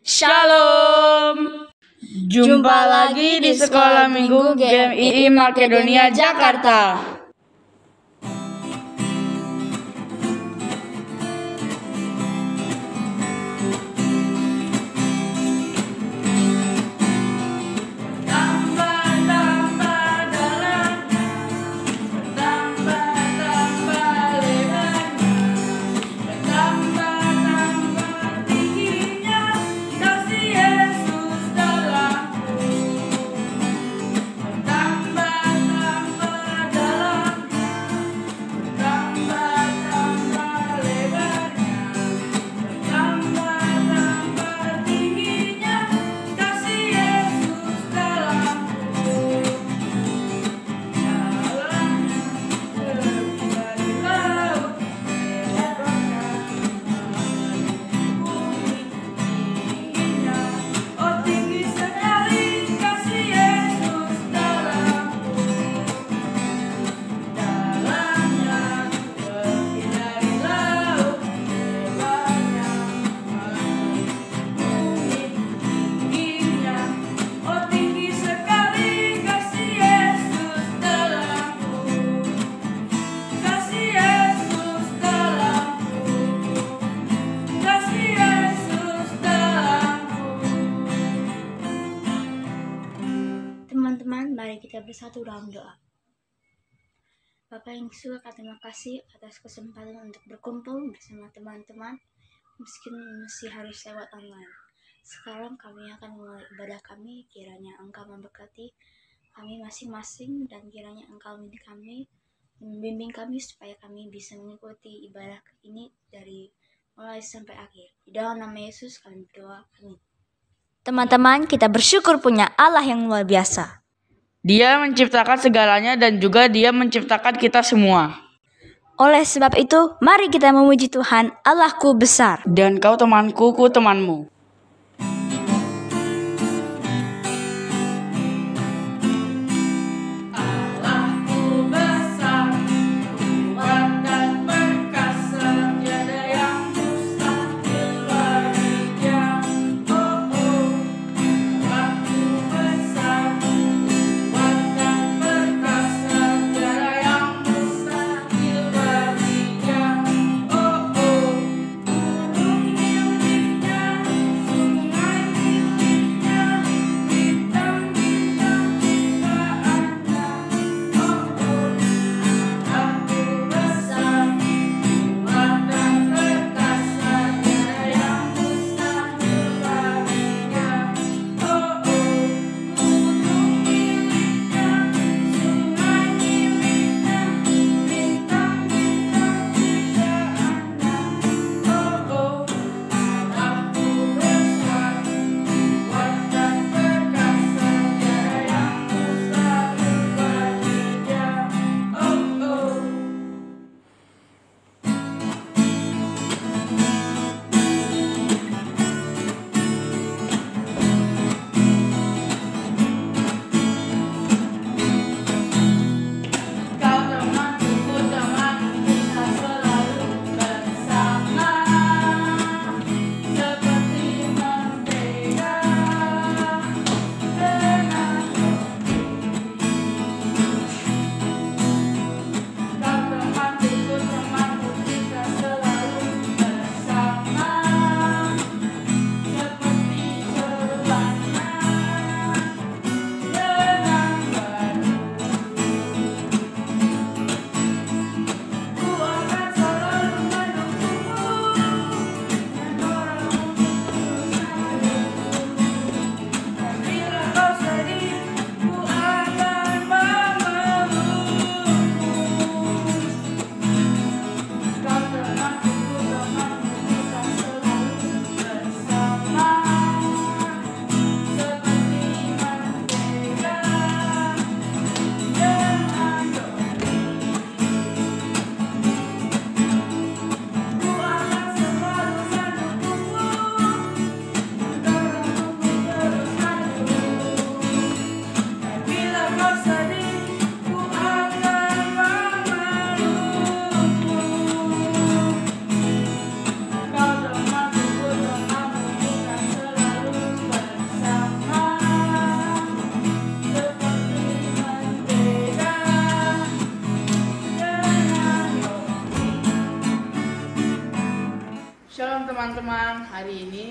Shalom. Jumpa lagi di Sekolah Minggu GMI Makedonia Jakarta. Teman-teman, mari kita bersatu dalam doa. Bapak yang di surga, terima kasih atas kesempatan untuk berkumpul bersama teman-teman, meski harus lewat online. Sekarang kami akan mulai ibadah kami, kiranya Engkau memberkati kami masing-masing dan kiranya Engkau membimbing kami supaya kami bisa mengikuti ibadah ini dari mulai sampai akhir. Di dalam nama Yesus kami berdoa, amin. Teman-teman, kita bersyukur punya Allah yang luar biasa. Dia menciptakan segalanya dan juga Dia menciptakan kita semua. Oleh sebab itu, mari kita memuji Tuhan, Allahku besar. Dan kau temanku, ku temanmu.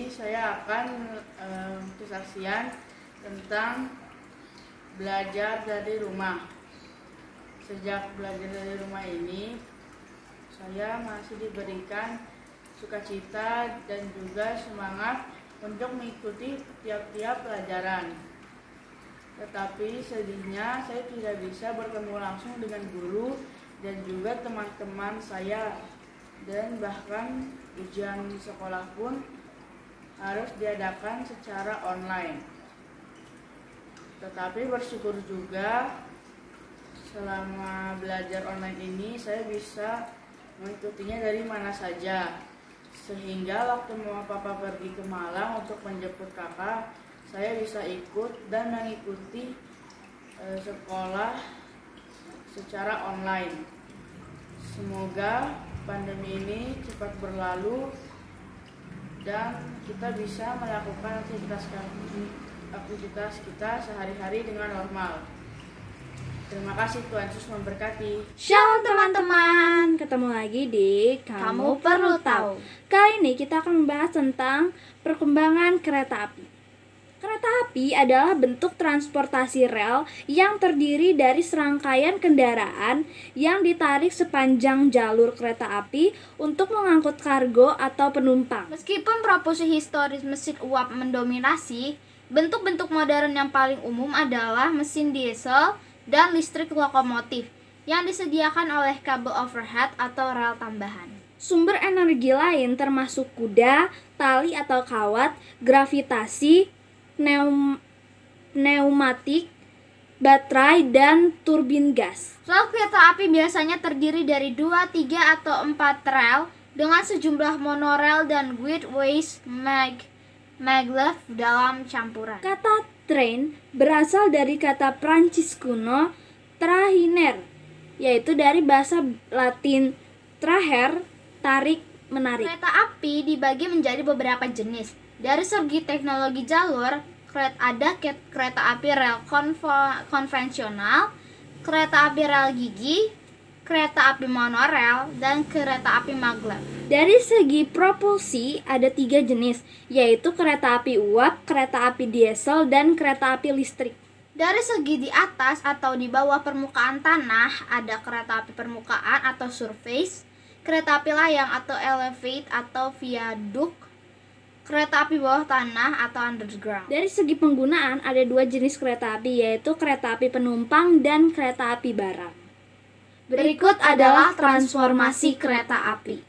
ini saya akan kesaksian tentang belajar dari rumah. Sejak belajar dari rumah ini, saya masih diberikan sukacita dan juga semangat untuk mengikuti tiap-tiap pelajaran. Tetapi sedihnya saya tidak bisa bertemu langsung dengan guru dan juga teman-teman saya, dan bahkan ujian sekolah pun harus diadakan secara online. Tetapi bersyukur juga selama belajar online ini saya bisa mengikutinya dari mana saja, sehingga waktu mama papa pergi ke Malang untuk menjemput kakak, saya bisa ikut dan mengikuti sekolah secara online. Semoga pandemi ini cepat berlalu dan kita bisa melakukan aktivitas kita sehari-hari dengan normal. Terima kasih, Tuhan Yesus memberkati. Shalom teman-teman, ketemu lagi di Kamu Perlu Tahu. Kali ini kita akan membahas tentang perkembangan kereta api. Kereta api adalah bentuk transportasi rel yang terdiri dari serangkaian kendaraan yang ditarik sepanjang jalur kereta api untuk mengangkut kargo atau penumpang. Meskipun propulsi historis mesin uap mendominasi, bentuk-bentuk modern yang paling umum adalah mesin diesel dan listrik lokomotif yang disediakan oleh kabel overhead atau rel tambahan. Sumber energi lain termasuk kuda, tali atau kawat, gravitasi, pneumatik, baterai, dan turbin gas. Rel kereta api biasanya terdiri dari 2, 3, atau 4 rel dengan sejumlah monorel dan guideways maglev dalam campuran. Kata train berasal dari kata Prancis kuno trahiner, yaitu dari bahasa Latin traher, tarik, menarik. Kereta api dibagi menjadi beberapa jenis. Dari segi teknologi jalur, ada kereta api rel konvensional, kereta api rel gigi, kereta api monorel, dan kereta api maglev. Dari segi propulsi ada 3 jenis, yaitu kereta api uap, kereta api diesel, dan kereta api listrik. Dari segi di atas atau di bawah permukaan tanah ada kereta api permukaan atau surface, kereta api layang atau elevate atau viaduk, kereta api bawah tanah atau underground. Dari segi penggunaan ada 2 jenis kereta api, yaitu kereta api penumpang dan kereta api barang. Berikut adalah transformasi kereta api.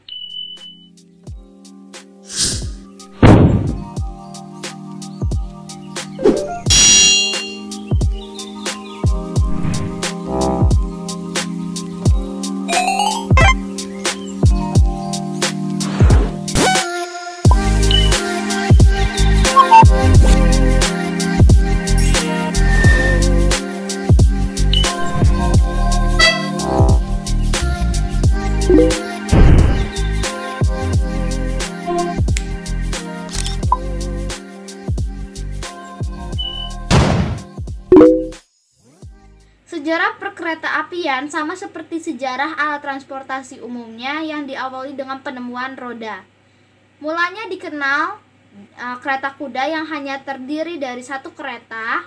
Sejarah perkereta-apian sama seperti sejarah alat transportasi umumnya yang diawali dengan penemuan roda. Mulanya dikenal kereta kuda yang hanya terdiri dari satu kereta,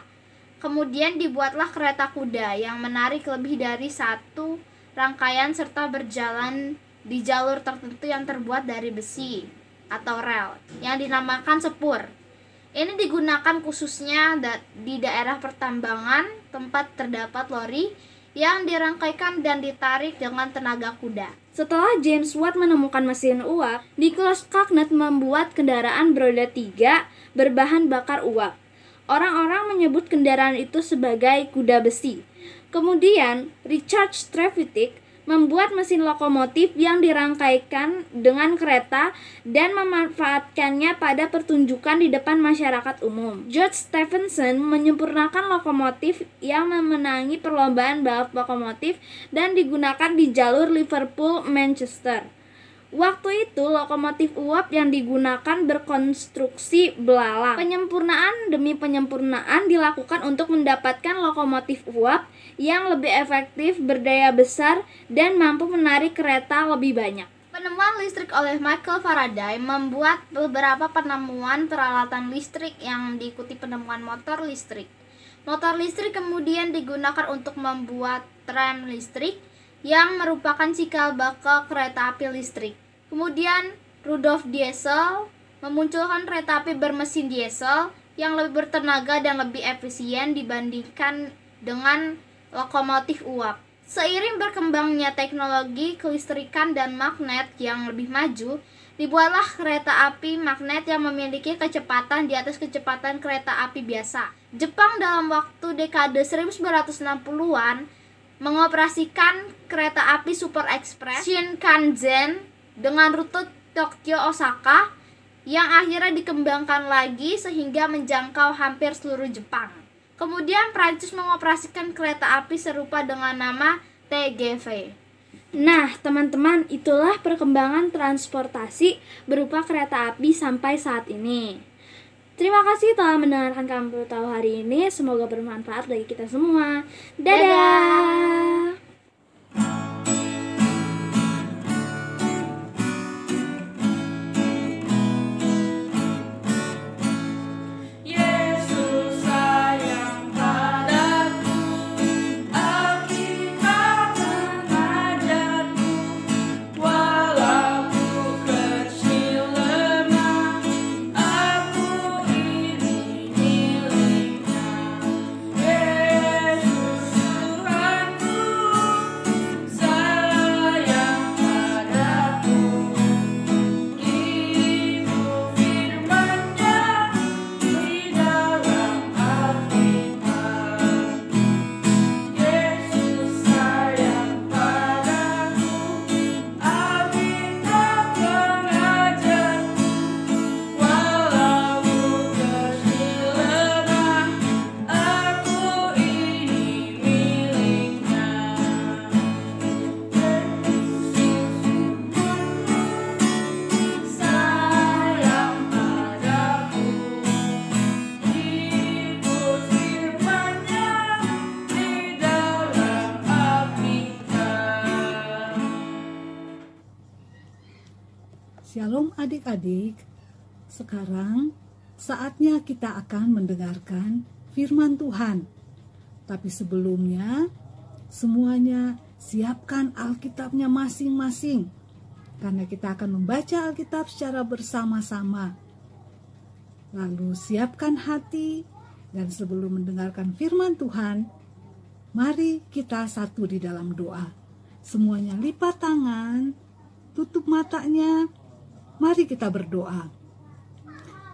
kemudian dibuatlah kereta kuda yang menarik lebih dari satu rangkaian serta berjalan di jalur tertentu yang terbuat dari besi atau rel yang dinamakan sepur. Ini digunakan khususnya di daerah pertambangan tempat terdapat lori yang dirangkaikan dan ditarik dengan tenaga kuda. Setelah James Watt menemukan mesin uap, Nicholas Cagney membuat kendaraan beroda 3 berbahan bakar uap. Orang-orang menyebut kendaraan itu sebagai kuda besi. Kemudian, Richard Trevithick membuat mesin lokomotif yang dirangkaikan dengan kereta dan memanfaatkannya pada pertunjukan di depan masyarakat umum. George Stephenson menyempurnakan lokomotif yang memenangi perlombaan balap lokomotif dan digunakan di jalur Liverpool-Manchester. Waktu itu, lokomotif uap yang digunakan berkonstruksi belalang. Penyempurnaan demi penyempurnaan dilakukan untuk mendapatkan lokomotif uap yang lebih efektif, berdaya besar, dan mampu menarik kereta lebih banyak. Penemuan listrik oleh Michael Faraday membuat beberapa penemuan peralatan listrik yang diikuti penemuan motor listrik. Motor listrik kemudian digunakan untuk membuat tram listrik yang merupakan cikal bakal kereta api listrik. Kemudian Rudolf Diesel memunculkan kereta api bermesin diesel yang lebih bertenaga dan lebih efisien dibandingkan dengan lokomotif uap. Seiring berkembangnya teknologi kelistrikan dan magnet yang lebih maju, dibuatlah kereta api magnet yang memiliki kecepatan di atas kecepatan kereta api biasa. Jepang dalam waktu dekade 1960-an mengoperasikan kereta api super express Shinkansen dengan rute Tokyo-Osaka yang akhirnya dikembangkan lagi sehingga menjangkau hampir seluruh Jepang. Kemudian Prancis mengoperasikan kereta api serupa dengan nama TGV. Nah, teman-teman, itulah perkembangan transportasi berupa kereta api sampai saat ini. Terima kasih telah mendengarkan Kamu Tahu hari ini. Semoga bermanfaat bagi kita semua. Dadah! Shalom adik-adik, sekarang saatnya kita akan mendengarkan firman Tuhan. Tapi sebelumnya, semuanya siapkan Alkitabnya masing-masing, karena kita akan membaca Alkitab secara bersama-sama. Lalu siapkan hati, dan sebelum mendengarkan firman Tuhan, mari kita satu di dalam doa. Semuanya lipat tangan, tutup matanya. Mari kita berdoa.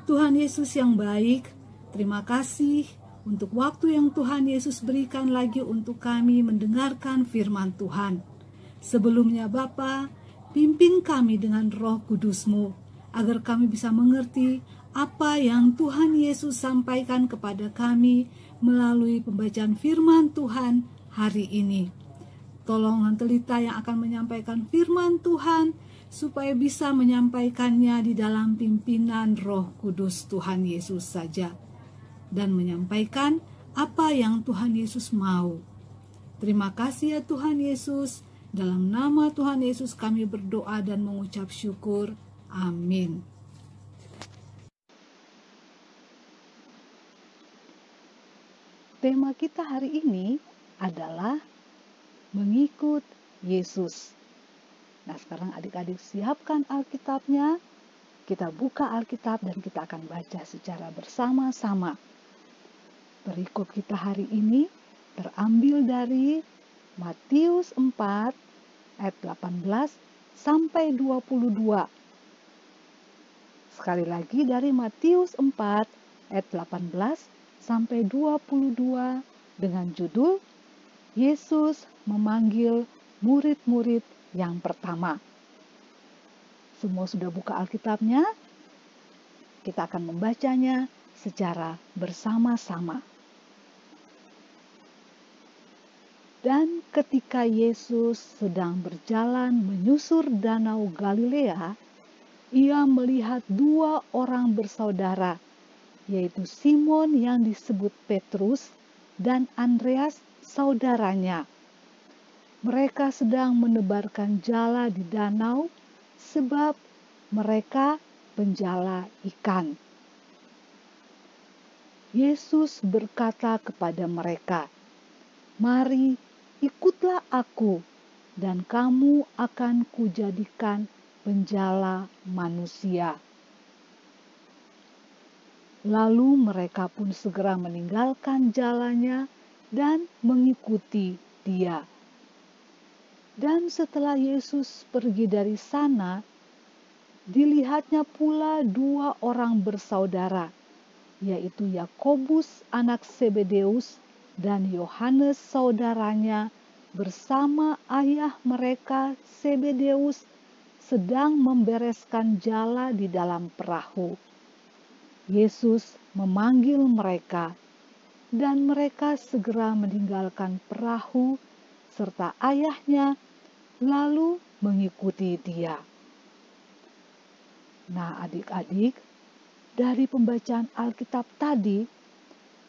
Tuhan Yesus yang baik, terima kasih untuk waktu yang Tuhan Yesus berikan lagi untuk kami mendengarkan firman Tuhan. Sebelumnya Bapa, pimpin kami dengan Roh Kudus-Mu, agar kami bisa mengerti apa yang Tuhan Yesus sampaikan kepada kami melalui pembacaan firman Tuhan hari ini. Tolong Hantelita yang akan menyampaikan firman Tuhan, supaya bisa menyampaikannya di dalam pimpinan Roh Kudus Tuhan Yesus saja, dan menyampaikan apa yang Tuhan Yesus mau. Terima kasih ya Tuhan Yesus. Dalam nama Tuhan Yesus kami berdoa dan mengucap syukur. Amin. Tema kita hari ini adalah mengikut Yesus. Nah, sekarang adik-adik siapkan Alkitabnya. Kita buka Alkitab dan kita akan baca secara bersama-sama. Perikop kita hari ini terambil dari Matius 4 ayat 18 sampai 22. Sekali lagi dari Matius 4 ayat 18 sampai 22 dengan judul Yesus memanggil murid-murid yang pertama. Semua sudah buka Alkitabnya? Kita akan membacanya secara bersama-sama. Dan ketika Yesus sedang berjalan menyusur danau Galilea, ia melihat dua orang bersaudara, yaitu Simon yang disebut Petrus dan Andreas saudaranya. Mereka sedang menebarkan jala di danau sebab mereka penjala ikan. Yesus berkata kepada mereka, "Mari, ikutlah aku, dan kamu akan kujadikan penjala manusia." Lalu mereka pun segera meninggalkan jalannya dan mengikuti Dia. Dan setelah Yesus pergi dari sana, dilihatnya pula 2 orang bersaudara, yaitu Yakobus anak Zebedeus dan Yohanes saudaranya bersama ayah mereka Zebedeus sedang membereskan jala di dalam perahu. Yesus memanggil mereka, dan mereka segera meninggalkan perahu serta ayahnya, lalu mengikuti Dia. Nah, adik-adik, dari pembacaan Alkitab tadi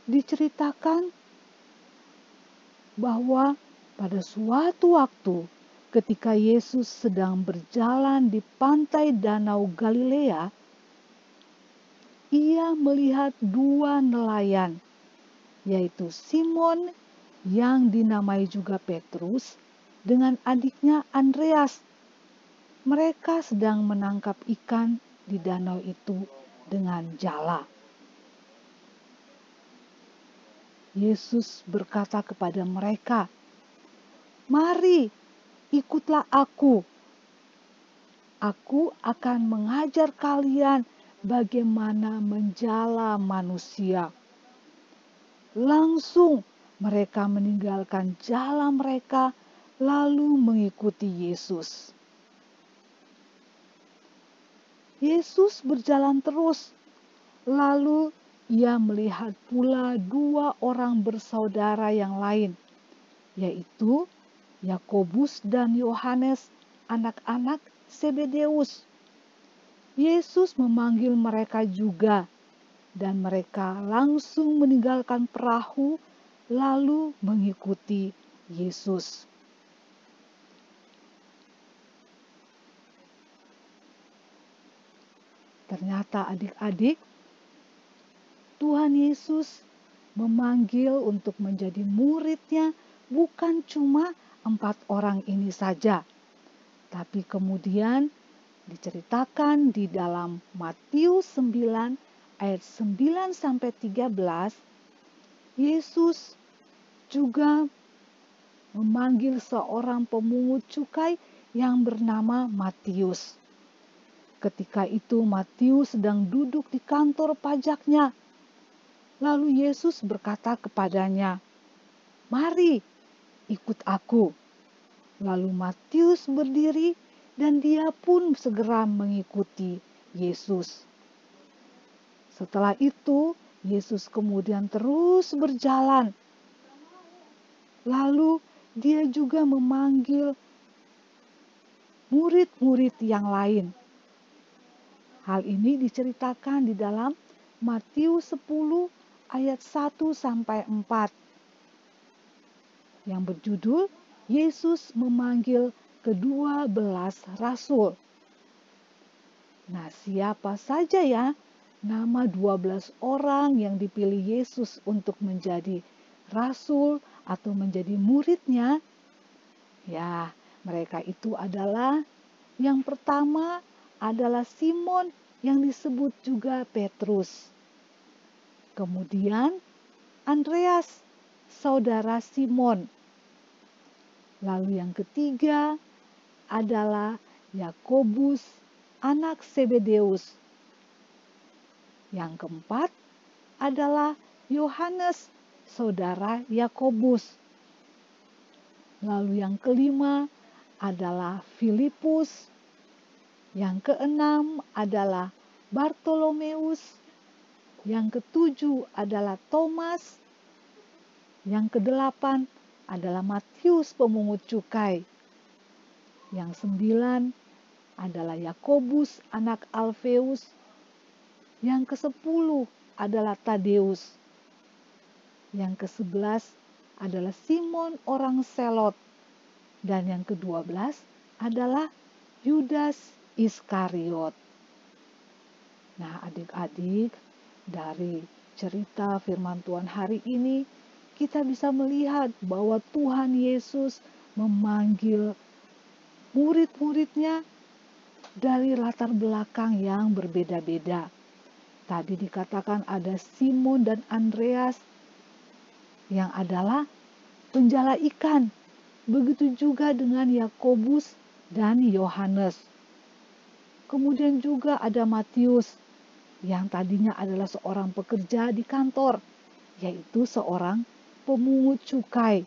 diceritakan bahwa pada suatu waktu ketika Yesus sedang berjalan di pantai Danau Galilea, Ia melihat 2 nelayan, yaitu Simon yang dinamai juga Petrus dengan adiknya Andreas. Mereka sedang menangkap ikan di danau itu dengan jala. Yesus berkata kepada mereka, "Mari, ikutlah aku. Aku akan mengajar kalian bagaimana menjala manusia." Langsung mereka meninggalkan jala mereka lalu mengikuti Yesus. Yesus berjalan terus, lalu Ia melihat pula 2 orang bersaudara yang lain, yaitu Yakobus dan Yohanes, anak-anak Zebedeus. Yesus memanggil mereka juga, dan mereka langsung meninggalkan perahu lalu mengikuti Yesus. Ternyata adik-adik, Tuhan Yesus memanggil untuk menjadi murid-Nya bukan cuma 4 orang ini saja, tapi kemudian diceritakan di dalam Matius 9 ayat 9 sampai 13, Yesus juga memanggil seorang pemungut cukai yang bernama Matius. Ketika itu Matius sedang duduk di kantor pajaknya. Lalu Yesus berkata kepadanya, "Mari, ikut aku." Lalu Matius berdiri dan dia pun segera mengikuti Yesus. Setelah itu, Yesus kemudian terus berjalan. Lalu dia juga memanggil murid-murid yang lain. Hal ini diceritakan di dalam Matius 10 ayat 1 sampai 4 yang berjudul Yesus memanggil ke-12 rasul. Nah, siapa saja ya nama 12 orang yang dipilih Yesus untuk menjadi rasul atau menjadi murid-Nya? Ya, mereka itu adalah yang pertama adalah Simon yang disebut juga Petrus. Kemudian Andreas, saudara Simon. Lalu yang ketiga adalah Yakobus, anak Zebedeus. Yang keempat adalah Yohanes, saudara Yakobus. Lalu yang kelima adalah Filipus. Yang keenam adalah Bartolomeus. Yang ketujuh adalah Thomas. Yang kedelapan adalah Matius pemungut cukai. Yang 9 adalah Yakobus anak Alfeus. Yang ke-10 adalah Tadeus. Yang ke-11 adalah Simon orang Selot. Dan yang ke-12 adalah Yudas Iskariot. Nah, adik-adik, dari cerita firman Tuhan hari ini, kita bisa melihat bahwa Tuhan Yesus memanggil murid-muridnya dari latar belakang yang berbeda-beda. Tadi dikatakan ada Simon dan Andreas yang adalah penjala ikan. Begitu juga dengan Yakobus dan Yohanes. Kemudian juga ada Matius yang tadinya adalah seorang pekerja di kantor, yaitu seorang pemungut cukai.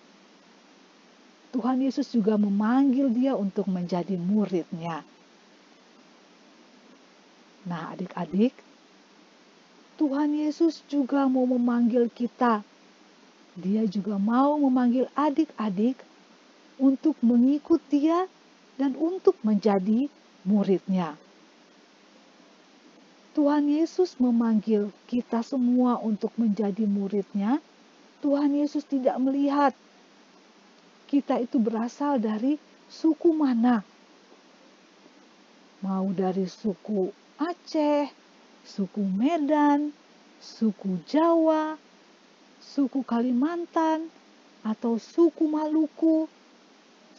Tuhan Yesus juga memanggil dia untuk menjadi murid-Nya. Nah, adik-adik, Tuhan Yesus juga mau memanggil kita. Dia juga mau memanggil adik-adik untuk mengikut Dia dan untuk menjadi murid-Nya. Tuhan Yesus memanggil kita semua untuk menjadi murid-Nya. Tuhan Yesus tidak melihat kita itu berasal dari suku mana. Mau dari suku Aceh, suku Medan, suku Jawa, suku Kalimantan, atau suku Maluku,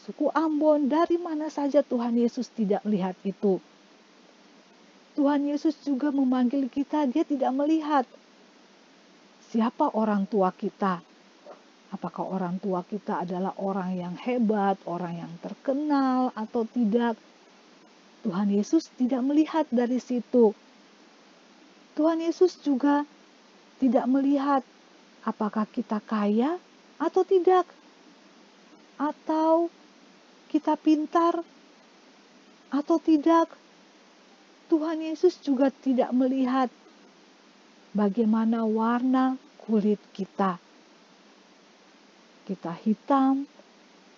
suku Ambon, dari mana saja Tuhan Yesus tidak melihat itu. Tuhan Yesus juga memanggil kita, Dia tidak melihat siapa orang tua kita. Apakah orang tua kita adalah orang yang hebat, orang yang terkenal atau tidak. Tuhan Yesus tidak melihat dari situ. Tuhan Yesus juga tidak melihat apakah kita kaya atau tidak. Atau kita pintar atau tidak. Tuhan Yesus juga tidak melihat bagaimana warna kulit kita. Kita hitam,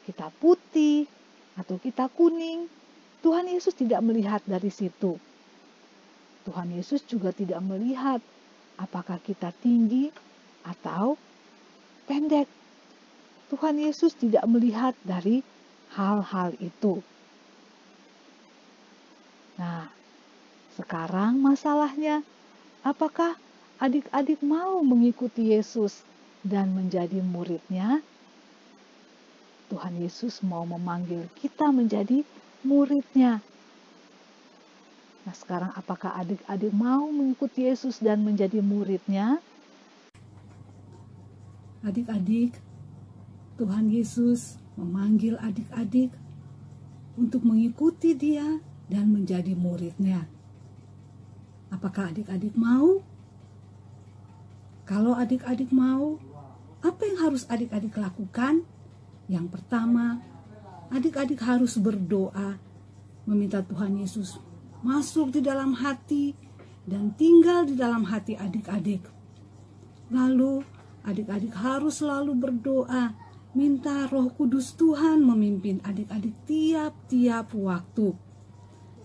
kita putih, atau kita kuning. Tuhan Yesus tidak melihat dari situ. Tuhan Yesus juga tidak melihat apakah kita tinggi atau pendek. Tuhan Yesus tidak melihat dari hal-hal itu. Nah, sekarang masalahnya, apakah adik-adik mau mengikuti Yesus dan menjadi murid-Nya? Tuhan Yesus mau memanggil kita menjadi murid-Nya. Nah, sekarang apakah adik-adik mau mengikuti Yesus dan menjadi murid-Nya? Adik-adik, Tuhan Yesus memanggil adik-adik untuk mengikuti Dia dan menjadi murid-Nya. Apakah adik-adik mau? Kalau adik-adik mau, apa yang harus adik-adik lakukan? Yang pertama, adik-adik harus berdoa, meminta Tuhan Yesus masuk di dalam hati dan tinggal di dalam hati adik-adik. Lalu, adik-adik harus selalu berdoa, minta Roh Kudus Tuhan memimpin adik-adik tiap-tiap waktu.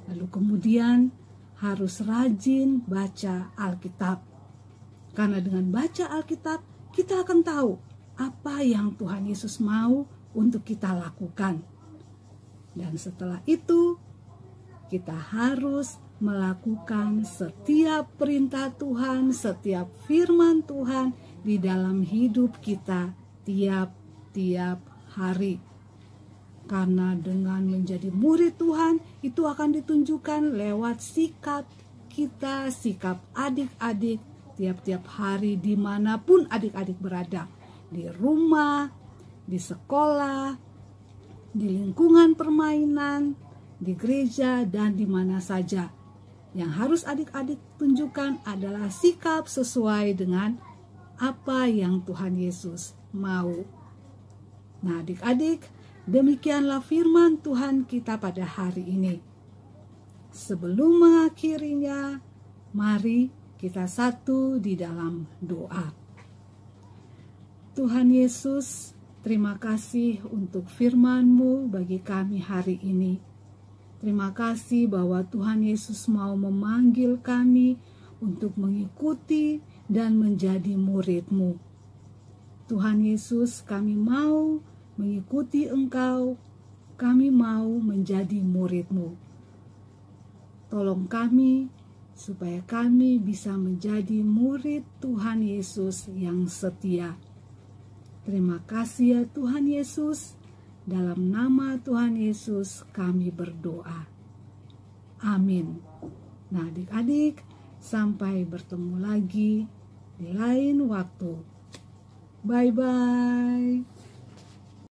Lalu kemudian harus rajin baca Alkitab. Karena dengan baca Alkitab, kita akan tahu apa yang Tuhan Yesus mau untuk kita lakukan. Dan setelah itu, kita harus melakukan setiap perintah Tuhan, setiap firman Tuhan di dalam hidup kita tiap-tiap hari. Karena dengan menjadi murid Tuhan, itu akan ditunjukkan lewat sikap kita, sikap adik-adik tiap-tiap hari dimanapun adik-adik berada. Di rumah, di sekolah, di lingkungan permainan, di gereja, dan di mana saja. Yang harus adik-adik tunjukkan adalah sikap sesuai dengan apa yang Tuhan Yesus mau. Nah, adik-adik, demikianlah firman Tuhan kita pada hari ini. Sebelum mengakhirinya, mari kita satu di dalam doa. Tuhan Yesus, terima kasih untuk firman-Mu bagi kami hari ini. Terima kasih bahwa Tuhan Yesus mau memanggil kami untuk mengikuti dan menjadi murid-Mu. Tuhan Yesus, kami mau mengikuti Engkau, kami mau menjadi murid-Mu. Tolong kami supaya kami bisa menjadi murid Tuhan Yesus yang setia. Terima kasih ya Tuhan Yesus. Dalam nama Tuhan Yesus kami berdoa. Amin. Nah adik-adik, sampai bertemu lagi di lain waktu. Bye-bye.